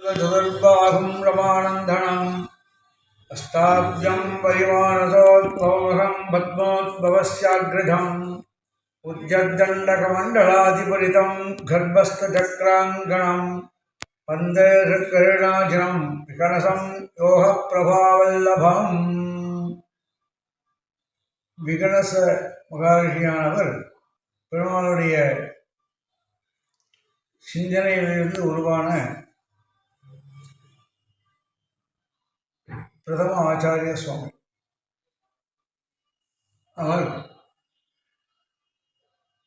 चतुर्बाहुं रमानन्दनम् अष्टाब्जं परिमानसोद्भवहं पद्मोद्भवस्याग्रजम् उज्जद्दण्डकमण्डलाधिपरितं गर्भस्थचक्राङ्गणम् वन्दे हृत्करुणाजनं विकनसं யோகப்பிரபாவல்லபம். விகனச மகாரிஷியானவர் பெருமாளுடைய சிந்தனையிலிருந்து உருவான பிரதம ஆச்சாரிய சுவாமி. அவர்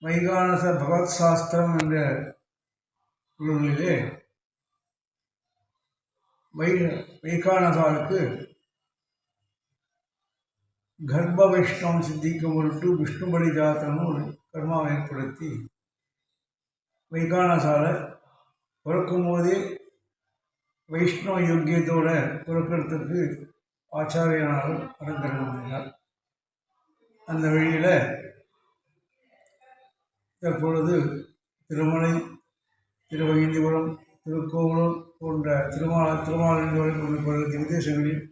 வைகானச பகவத் சாஸ்திரம் என்ற நூலிலே வைகானசாலுக்கு கர்ப்ப வைஷ்ணவம் சித்திக்கும் பொருட்டு விஷ்ணுபடி ஜாத்திரம்னு ஒரு கர்மாவை ஏற்படுத்தி வைகானசாலை பிறக்கும் போதே வைஷ்ணவ யோக்கியத்தோடு பிறக்கிறதுக்கு ஆச்சாரியனாலும் அலங்கரித்தார். அந்த வழியில் தற்பொழுது திருமலை, திருவகிந்திபுரம், திருக்கோவலூர் போன்ற திருமாலின்றோரை போன்ற விதேசங்களில்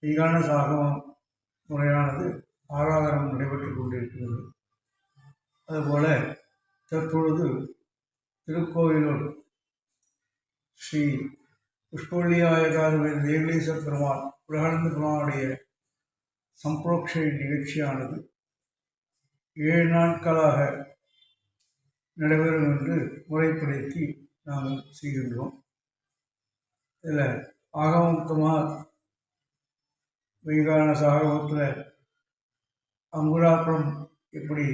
வைகான சாகமம் முறையானது ஆராதனம் நடைபெற்றுக் கொண்டிருக்கிறது. அதுபோல தற்பொழுது திருக்கோவிலூர் ஸ்ரீ புஷ்பவல்லியாயகாரவேல் தேவலீச பெருமாள் உலகானந்த பெருமாளுடைய சம்பிரோக்ஷை நிகழ்ச்சியானது 7 நாட்களாக நடைபெறும் என்று முறைப்படுத்தி நாங்கள் செய்கின்றோம். இதில் ஆகமமுக்கமாக வைகானச ஆகமத்தில் அங்குராப்புறம் எப்படி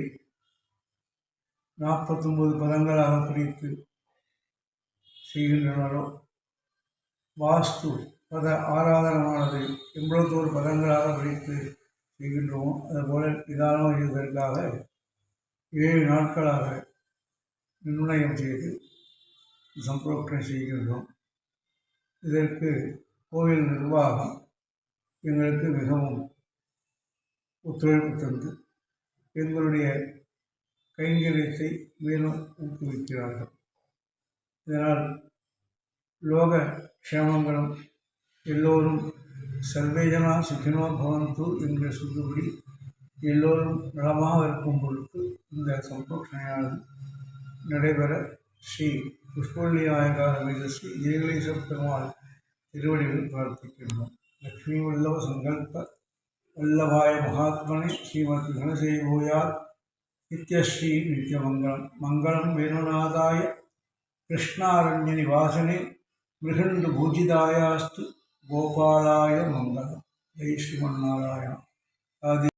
49 பதங்களாக பிரித்து செய்கின்றனரோ, வாஸ்து பத ஆராதனமானது 81 பதங்களாக பிரித்து செய்கின்றோமோ, அதுபோல நிதானம் செய்வதற்காக 7 நாட்களாக நிர்ணயம் செய்து சம்பிரோக்ஷனை செய்கின்றோம். இதற்கு கோவில் நிர்வாகம் எங்களுக்கு மிகவும் ஒத்துழைப்பு தந்து எங்களுடைய கைங்கரியத்தை மேலும் ஊக்குவிக்கிறார்கள். இதனால் லோக க்ஷேமங்களும் எல்லோரும் சர்வேஜனா சுகினோ பவந்து என்ற சொல்லுபடி எல்லோரும் நலமாக இருக்கும் பொழுது இந்த சம்பிரோக்ஷனையானது நடைபெற ஸ்ரீ புஷ்பவல்லியாயகாரவேல் ஸ்ரீ தேவலீச பெருமாள் திருவடிகள் பிரார்த்திக்கின்றோம். லக்ஷ்மி வல்லவ சங்கல்ப வல்லபாய மகாத்மனே ஸ்ரீமத் கணசே பூயாத் நித்யஸ்ரீ நித்யமங்கலம். மங்களம் வேணுநாதாய கிருஷ்ணாரண்ய நிவாசனே மிருகண்டு பூஜிதாயாஸ்து கோபாலாய மங்களம். ஜெய் ஸ்ரீமன்னாராயண. ஆதி